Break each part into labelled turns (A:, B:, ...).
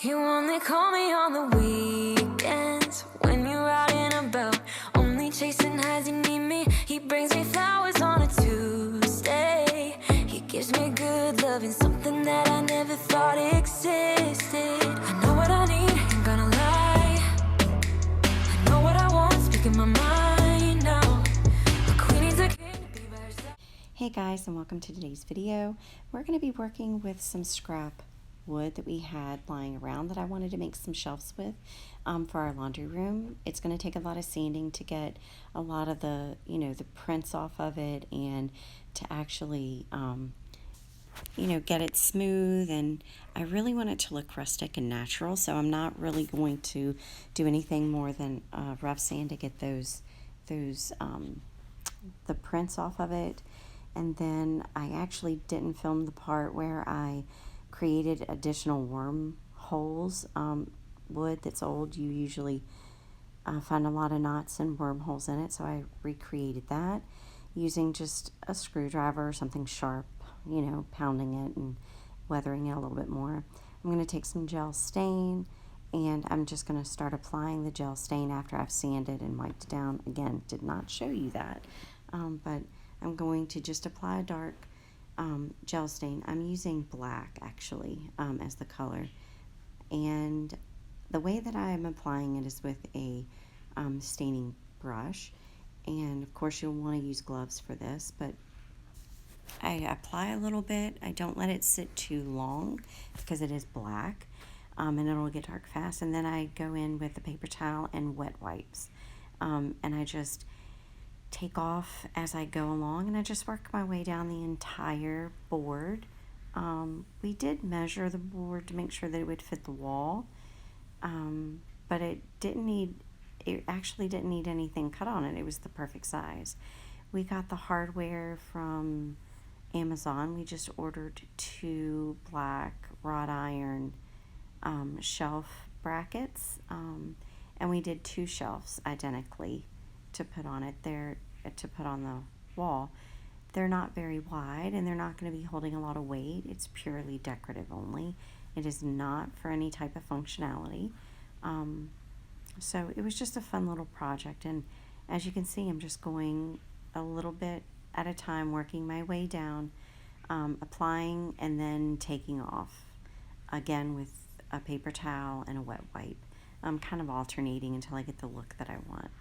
A: You only call me on the weekends when you're out and about, only chasing highs. You need me. He brings me flowers on a Tuesday. He gives me good loving, something that I never thought existed. I know what I need, ain't gonna lie. I know what I want, speaking my mind now. The queen needs a king to be by her side.
B: Hey guys, and welcome to today's video. We're going to be working with some scrap wood that we had lying around that I wanted to make some shelves with for our laundry room. It's going to take a lot of sanding to get a lot of the, the prints off of it, and to actually, get it smooth. And I really want it to look rustic and natural, so I'm not really going to do anything more than rough sand to get the prints off of it. And then I actually didn't film the part where I created additional wormholes. Wood that's old, you usually find a lot of knots and wormholes in it, so I recreated that using just a screwdriver or something sharp, pounding it and weathering it a little bit more. I'm going to take some gel stain, and I'm just going to start applying the gel stain after I've sanded and wiped it down. Again, did not show you that, but I'm going to just apply a dark gel stain. I'm using black actually as the color, and the way that I am applying it is with a staining brush, and of course you'll want to use gloves for this, but I apply a little bit. I don't let it sit too long because it is black, and it'll get dark fast. And then I go in with a paper towel and wet wipes, and I just take off as I go along, and I just work my way down the entire board. We did measure the board to make sure that it would fit the wall, but it actually didn't need anything cut on it. It was the perfect size. We got the hardware from Amazon. We just ordered 2 black wrought iron shelf brackets, and we did 2 shelves identically to put on it there, to put on the wall. They're not very wide, and they're not going to be holding a lot of weight. It's purely decorative only. It is not for any type of functionality. So it was just a fun little project, and as you can see, I'm just going a little bit at a time, working my way down, applying and then taking off again with a paper towel and a wet wipe. I'm kind of alternating until I get the look that I want.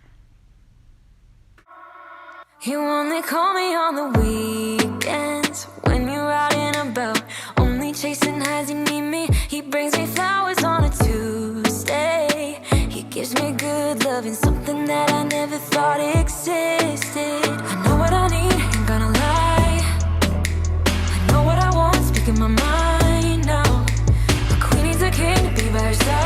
A: You only call me on the weekends when you're out and about, only chasing highs. You need me. He brings me flowers on a Tuesday. He gives me good loving, something that I never thought existed. I know what I need, ain't gonna lie. I know what I want, speaking my mind now. The queen needs a king to be by her side.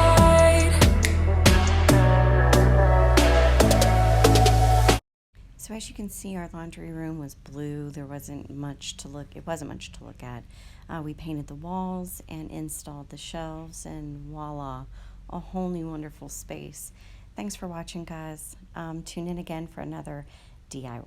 B: So as you can see, our laundry room was blue. There wasn't much to look. It wasn't much to look at. We painted the walls and installed the shelves, and voila, a whole new wonderful space. Thanks for watching, guys. Tune in again for another DIY.